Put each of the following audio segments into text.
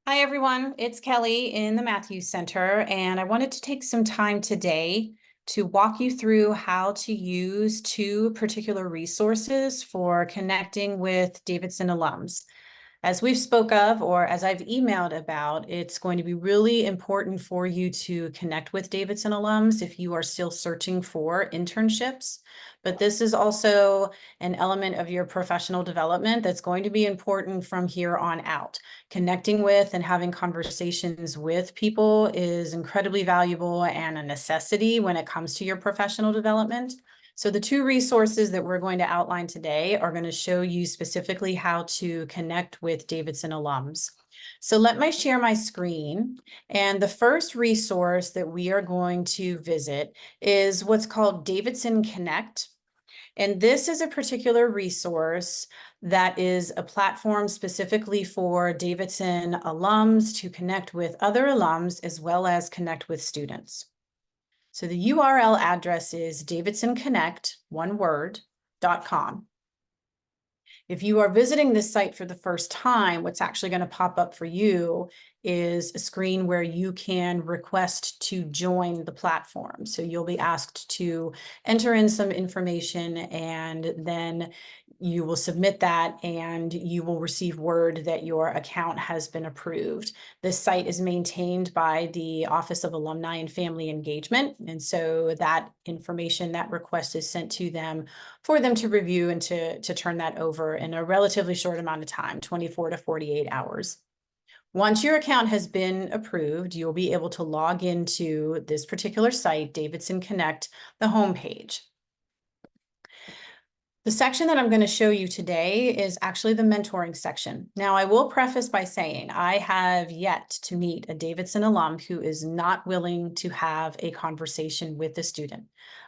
Hi, everyone. It's Kelly in the Matthews Center, and I wanted to take some time today to walk you through how to use two particular resources for connecting with Davidson alums. As we've spoke of, or as I've emailed about, it's going to be really important for you to connect with Davidson alums if you are still searching for internships. But this is also an element of your professional development that's going to be important from here on out. Connecting with and having conversations with people is incredibly valuable and a necessity when it comes to your professional development. So the two resources that we're going to outline today are going to show you specifically how to connect with Davidson alums. So let me share my screen. And the first resource that we are going to visit is what's called Davidson Connect. And this is a particular resource that is a platform specifically for Davidson alums to connect with other alums as well as connect with students. So the URL address is davidsonconnect, one word, .com. If you are visiting this site for the first time, what's actually going to pop up for you is a screen where you can request to join the platform. So you'll be asked to enter in some information, and then you will submit that and you will receive word that your account has been approved. This site is maintained by the Office of Alumni and Family Engagement. And so that information, that request is sent to them for them to review and to turn that over in a relatively short amount of time, 24 to 48 hours. Once your account has been approved, you'll be able to log into this particular site, Davidson Connect, the homepage. The section that I'm going to show you today is actually the mentoring section. Now, I will preface by saying I have yet to meet a Davidson alum who is not willing to have a conversation with the student.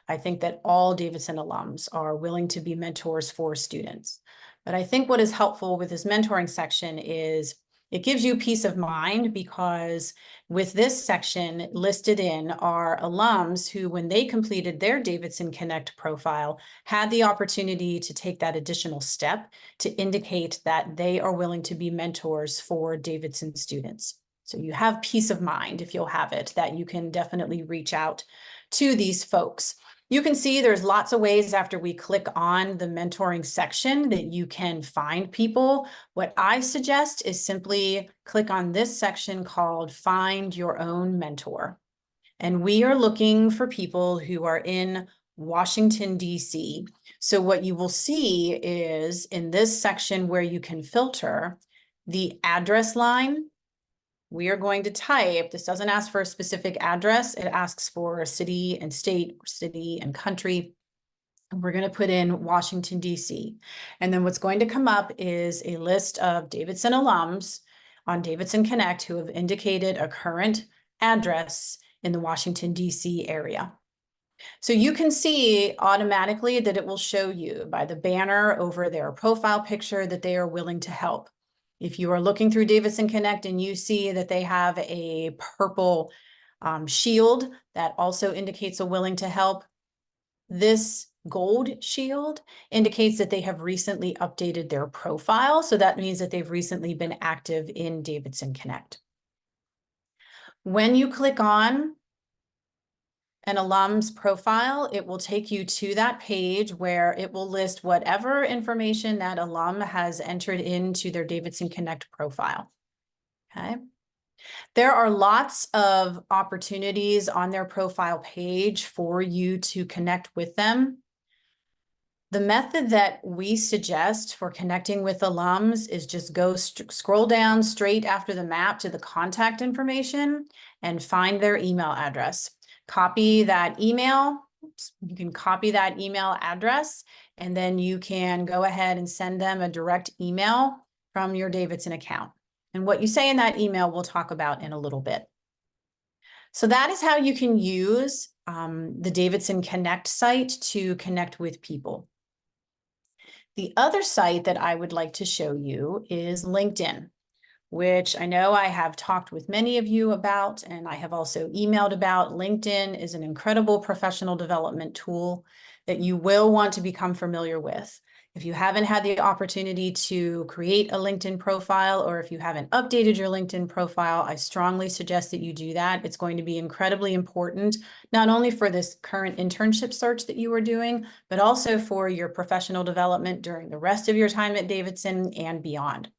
I think that all Davidson alums are willing to be mentors for students. But I think what is helpful with this mentoring section is it gives you peace of mind, because with this section listed in are alums who, when they completed their Davidson Connect profile, had the opportunity to take that additional step to indicate that they are willing to be mentors for Davidson students. So you have peace of mind, if you'll have it, that you can definitely reach out to these folks. You can see there's lots of ways after we click on the mentoring section that you can find people. What I suggest is simply click on this section called Find Your Own Mentor. And we are looking for people who are in Washington, D.C. So what you will see is in this section where you can filter the address line, we are going to type, this doesn't ask for a specific address, it asks for a city and state, or city and country. And we're going to put in Washington, D.C. And then what's going to come up is a list of Davidson alums on Davidson Connect who have indicated a current address in the Washington, D.C. area. So you can see automatically that it will show you by the banner over their profile picture that they are willing to help. If you are looking through Davidson Connect and you see that they have a purple shield that also indicates a willing to help, this gold shield indicates that they have recently updated their profile. So that means that they've recently been active in Davidson Connect. When you click on an alum's profile, it will take you to that page where it will list whatever information that alum has entered into their Davidson Connect profile. Okay. There are lots of opportunities on their profile page for you to connect with them. The method that we suggest for connecting with alums is just go scroll down straight after the map to the contact information and find their email address. Copy that email. You can copy that email address, and then you can go ahead and send them a direct email from your Davidson account. And what you say in that email, we'll talk about in a little bit. So that is how you can use the Davidson Connect site to connect with people. The other site that I would like to show you is LinkedIn, which I know I have talked with many of you about, and I have also emailed about. LinkedIn is an incredible professional development tool that you will want to become familiar with. If you haven't had the opportunity to create a LinkedIn profile, or if you haven't updated your LinkedIn profile, I strongly suggest that you do that. It's going to be incredibly important, not only for this current internship search that you are doing, but also for your professional development during the rest of your time at Davidson and beyond.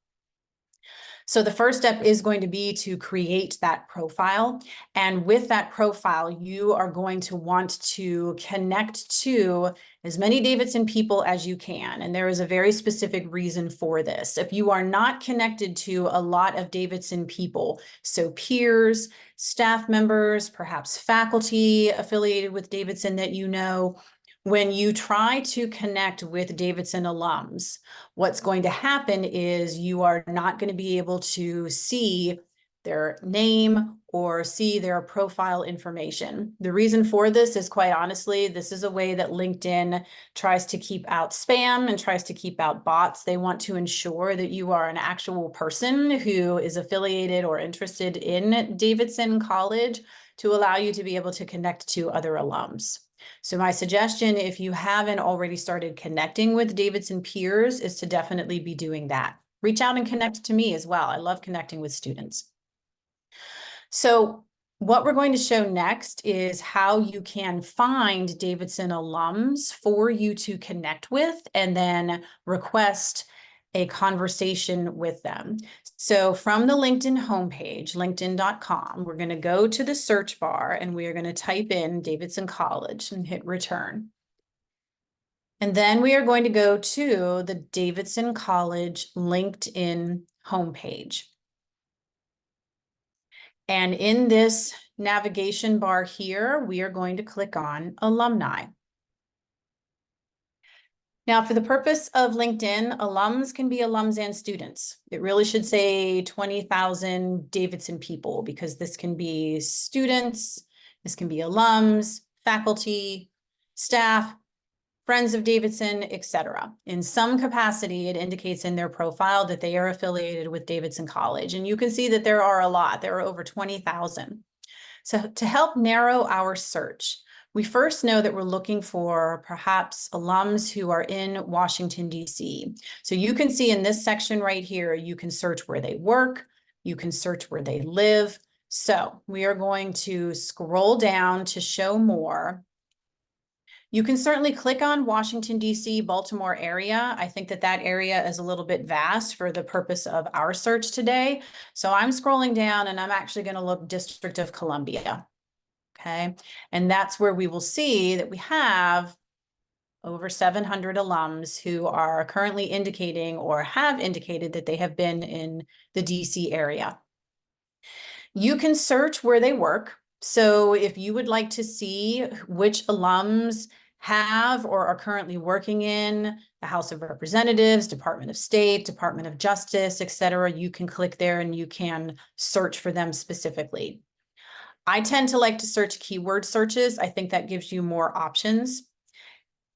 So the first step is going to be to create that profile. And with that profile, you are going to want to connect to as many Davidson people as you can. And there is a very specific reason for this. If you are not connected to a lot of Davidson people, so peers, staff members, perhaps faculty affiliated with Davidson that you know, when you try to connect with Davidson alums, what's going to happen is you are not going to be able to see their name or see their profile information. The reason for this is, quite honestly, this is a way that LinkedIn tries to keep out spam and tries to keep out bots. They want to ensure that you are an actual person who is affiliated or interested in Davidson College to allow you to be able to connect to other alums. So my suggestion, if you haven't already started connecting with Davidson peers, is to definitely be doing that. Reach out and connect to me as well. I love connecting with students. So what we're going to show next is how you can find Davidson alums for you to connect with and then request a conversation with them. So from the LinkedIn homepage, linkedin.com, we're going to go to the search bar and we are going to type in Davidson College and hit return. And then we are going to go to the Davidson College LinkedIn homepage. And in this navigation bar here, we are going to click on alumni. Now, for the purpose of LinkedIn, alums can be alums and students. It really should say 20,000 Davidson people, because this can be students, this can be alums, faculty, staff, friends of Davidson, etc. In some capacity, it indicates in their profile that they are affiliated with Davidson College. And you can see that there are a lot. There are over 20,000. So to help narrow our search, we first know that we're looking for perhaps alums who are in Washington, D.C. So you can see in this section right here, you can search where they work, you can search where they live. So we are going to scroll down to show more. You can certainly click on Washington, D.C., Baltimore area. I think that that area is a little bit vast for the purpose of our search today. So I'm scrolling down and I'm actually going to look District of Columbia. Okay, and that's where we will see that we have over 700 alums who are currently indicating or have indicated that they have been in the DC area. You can search where they work. So if you would like to see which alums have or are currently working in the House of Representatives, Department of State, Department of Justice, etc., you can click there and you can search for them specifically. I tend to like to search keyword searches. I think that gives you more options.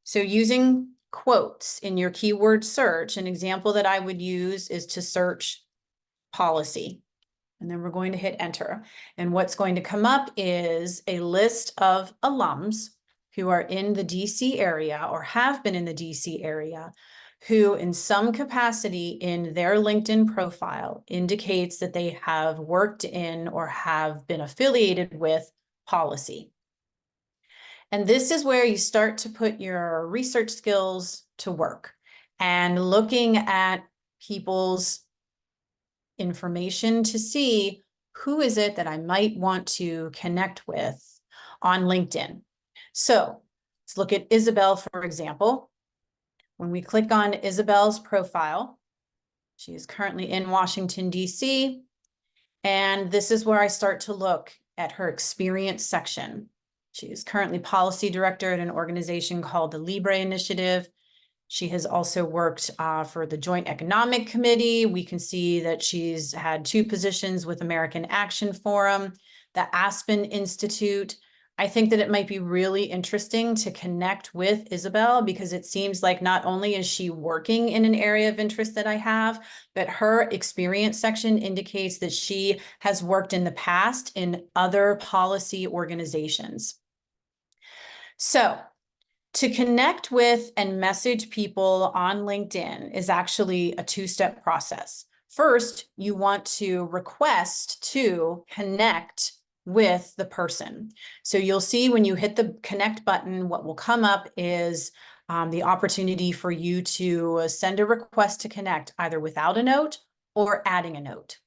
So using quotes in your keyword search, an example that I would use is to search policy. And then we're going to hit enter. And what's going to come up is a list of alums who are in the DC area or have been in the DC area, who in some capacity in their LinkedIn profile indicates that they have worked in or have been affiliated with policy. And this is where you start to put your research skills to work and looking at people's information to see who is it that I might want to connect with on LinkedIn. So let's look at Isabel, for example. When we click on Isabel's profile, she is currently in Washington, D.C. And this is where I start to look at her experience section. She is currently policy director at an organization called the Libre Initiative. She has also worked for the Joint Economic Committee. We can see that she's had 2 positions with American Action Forum, the Aspen Institute. I think that it might be really interesting to connect with Isabel because it seems like not only is she working in an area of interest that I have, but her experience section indicates that she has worked in the past in other policy organizations. So To connect with and message people on LinkedIn is actually a two-step process. First, you want to request to connect with the person. So you'll see when you hit the connect button, what will come up is the opportunity for you to send a request to connect either without a note or adding a note.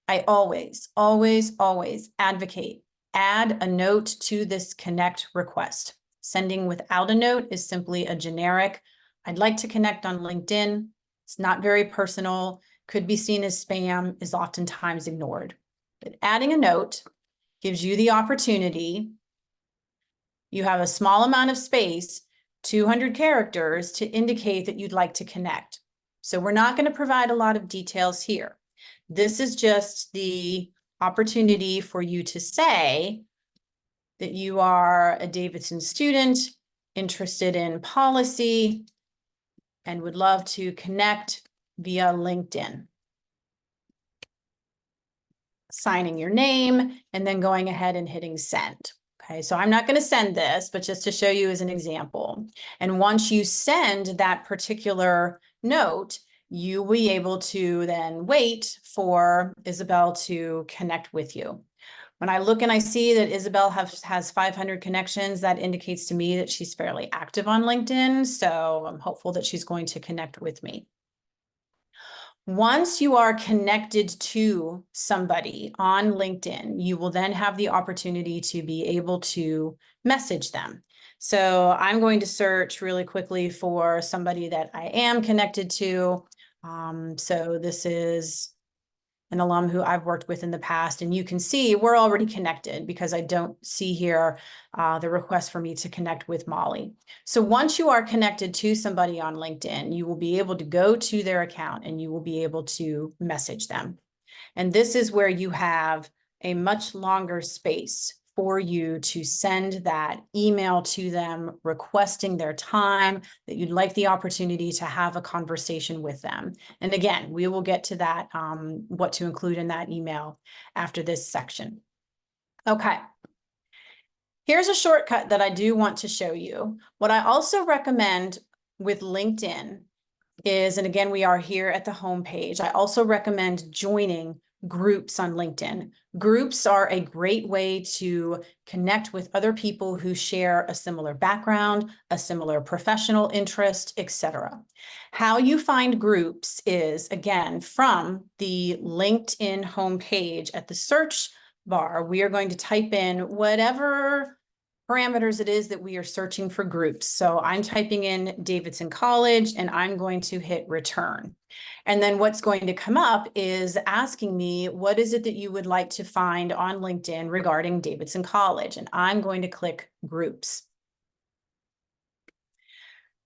I always, always, always advocate add a note to this connect request. Sending without a note is simply a generic, I'd like to connect on LinkedIn. It's not very personal, could be seen as spam, is oftentimes ignored. But adding a note gives you the opportunity. You have a small amount of space, 200 characters, to indicate that you'd like to connect. So we're not going to provide a lot of details here. This is just the opportunity for you to say that you are a Davidson student, interested in policy, and would love to connect via LinkedIn. Signing your name and then going ahead and hitting send. Okay, so I'm not going to send this, but just to show you as an example. And once you send that particular note, you will be able to then wait for Isabel to connect with you. When I look and I see that Isabel has 500 connections, that indicates to me that she's fairly active on LinkedIn. So I'm hopeful that she's going to connect with me. Once you are connected to somebody on LinkedIn, you will then have the opportunity to be able to message them. So I'm going to search really quickly for somebody that I am connected to. So this is an alum who I've worked with in the past, and you can see we're already connected because I don't see here the request for me to connect with Molly. So once you are connected to somebody on LinkedIn, you will be able to go to their account and you will be able to message them. And this is where you have a much longer space for you to send that email to them requesting their time, that you'd like the opportunity to have a conversation with them. And again, we will get to that, what to include in that email after this section. Okay. Here's a shortcut that I do want to show you. What I also recommend with LinkedIn is, and again, we are here at the home page, I also recommend joining groups on LinkedIn. Groups are a great way to connect with other people who share a similar background, a similar professional interest, etc. How you find groups is, again, from the LinkedIn homepage at the search bar, we are going to type in whatever parameters it is that we are searching for groups. So I'm typing in Davidson College and I'm going to hit return. And then what's going to come up is asking me, what is it that you would like to find on LinkedIn regarding Davidson College? And I'm going to click groups.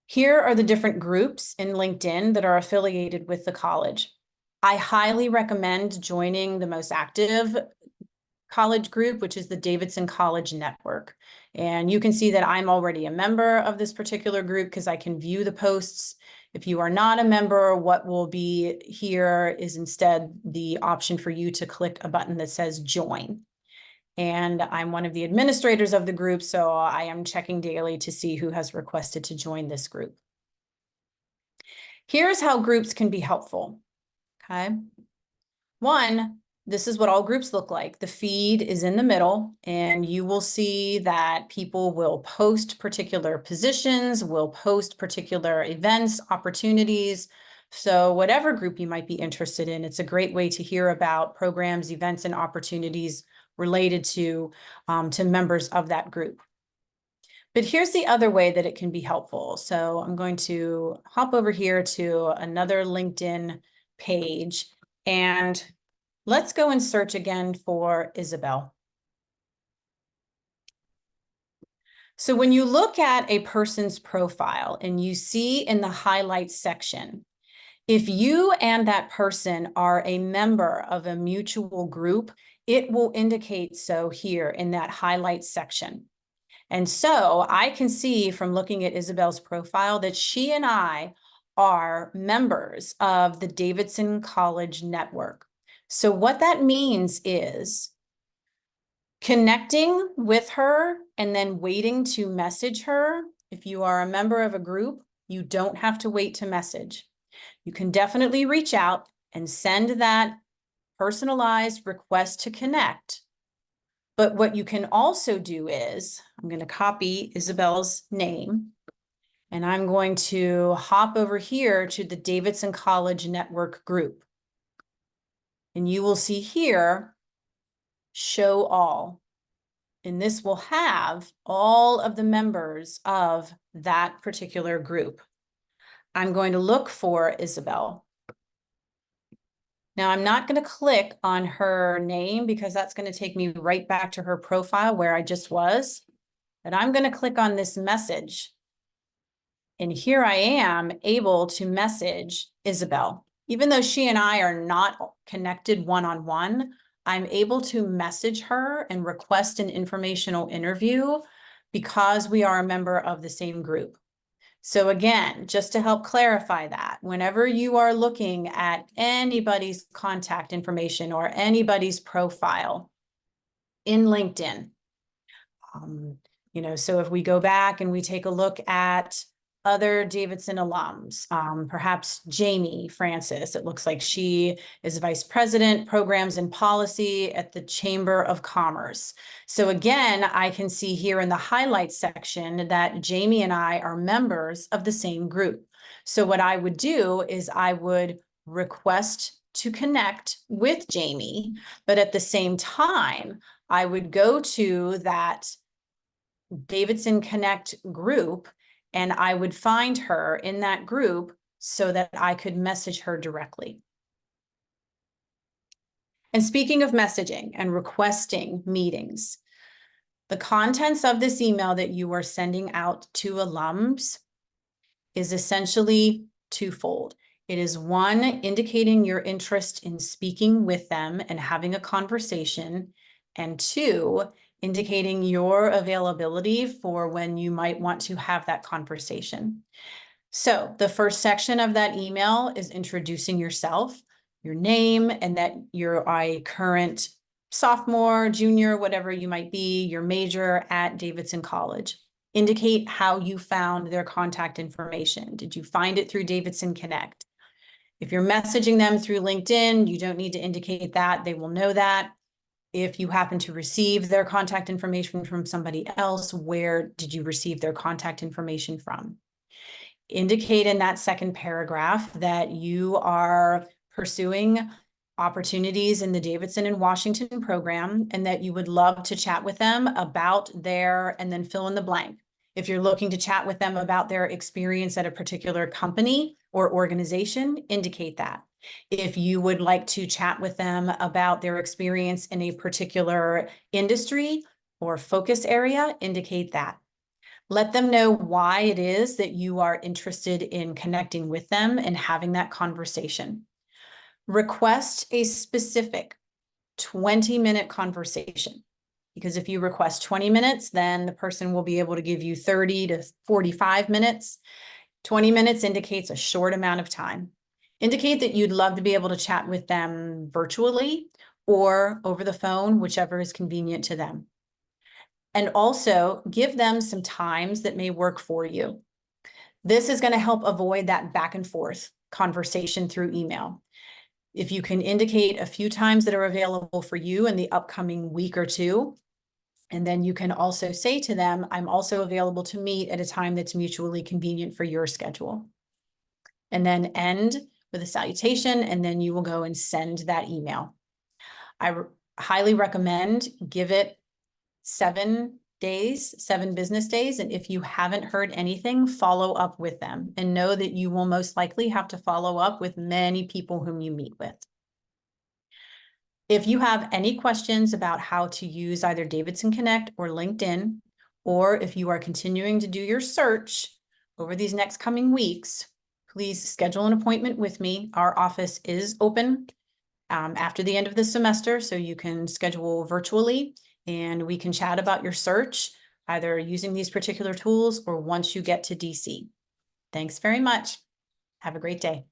Here are the different groups in LinkedIn that are affiliated with the college. I highly recommend joining the most active college group, which is the Davidson College Network. And you can see that I'm already a member of this particular group because I can view the posts. If you are not a member, what will be here is instead the option for you to click a button that says join. And I'm one of the administrators of the group, so I am checking daily to see who has requested to join this group. Here's how groups can be helpful, okay? One, this is what all groups look like. The feed is in the middle, and you will see that people will post particular positions, will post particular events, opportunities. So whatever group you might be interested in, it's a great way to hear about programs, events, and opportunities related to members of that group. But here's the other way that it can be helpful. So I'm going to hop over here to another LinkedIn page, and let's go and search again for Isabel. So when you look at a person's profile and you see in the highlights section, if you and that person are a member of a mutual group, it will indicate so here in that highlights section. And so I can see from looking at Isabel's profile that she and I are members of the Davidson College Network. So what that means is connecting with her and then waiting to message her If you are a member of a group, you don't have to wait to message. You can definitely reach out and send that personalized request to connect. But what you can also do is, I'm going to copy Isabel's name, and I'm going to hop over here to the Davidson College Network group. And you will see here, show all. And this will have all of the members of that particular group. I'm going to look for Isabel. Now, I'm not going to click on her name because that's going to take me right back to her profile where I just was. But I'm going to click on this message. And here I am able to message Isabel. Even though she and I are not connected one-on-one, I'm able to message her and request an informational interview because we are a member of the same group. So again, just to help clarify that, whenever you are looking at anybody's contact information or anybody's profile in LinkedIn, so if we go back and we take a look at other Davidson alums, perhaps Jamie Francis, it looks like she is Vice President, Programs and Policy at the Chamber of Commerce. So again, I can see here in the highlights section that Jamie and I are members of the same group. So what I would do is I would request to connect with Jamie, but at the same time, I would go to that Davidson Connect group and I would find her in that group so that I could message her directly. And speaking of messaging and requesting meetings, the contents of this email that you are sending out to alums is essentially twofold. It is one, indicating your interest in speaking with them and having a conversation, and two, indicating your availability for when you might want to have that conversation. So the first section of that email is introducing yourself, your name, and that you're a current sophomore, junior, whatever you might be, your major at Davidson College. Indicate how you found their contact information. Did you find it through Davidson Connect? If you're messaging them through LinkedIn, you don't need to indicate that. They will know that. If you happen to receive their contact information from somebody else, where did you receive their contact information from? Indicate in that second paragraph that you are pursuing opportunities in the Davidson and Washington program and that you would love to chat with them about their, and then fill in the blank. If you're looking to chat with them about their experience at a particular company or organization, indicate that. If you would like to chat with them about their experience in a particular industry or focus area, indicate that. Let them know why it is that you are interested in connecting with them and having that conversation. Request a specific 20-minute conversation, because if you request 20 minutes, then the person will be able to give you 30 to 45 minutes. 20 minutes indicates a short amount of time. Indicate that you'd love to be able to chat with them virtually or over the phone, whichever is convenient to them. And also give them some times that may work for you. This is going to help avoid that back and forth conversation through email. If you can indicate a few times that are available for you in the upcoming week or two, and then you can also say to them, I'm also available to meet at a time that's mutually convenient for your schedule. And then end with a salutation, and then you will go and send that email. I highly recommend give it 7 business days. And if you haven't heard anything, follow up with them and know that you will most likely have to follow up with many people whom you meet with. If you have any questions about how to use either Davidson Connect or LinkedIn, or if you are continuing to do your search over these next coming weeks, please schedule an appointment with me. Our office is open after the end of the semester, so you can schedule virtually and we can chat about your search, either using these particular tools or once you get to DC. Thanks very much. Have a great day.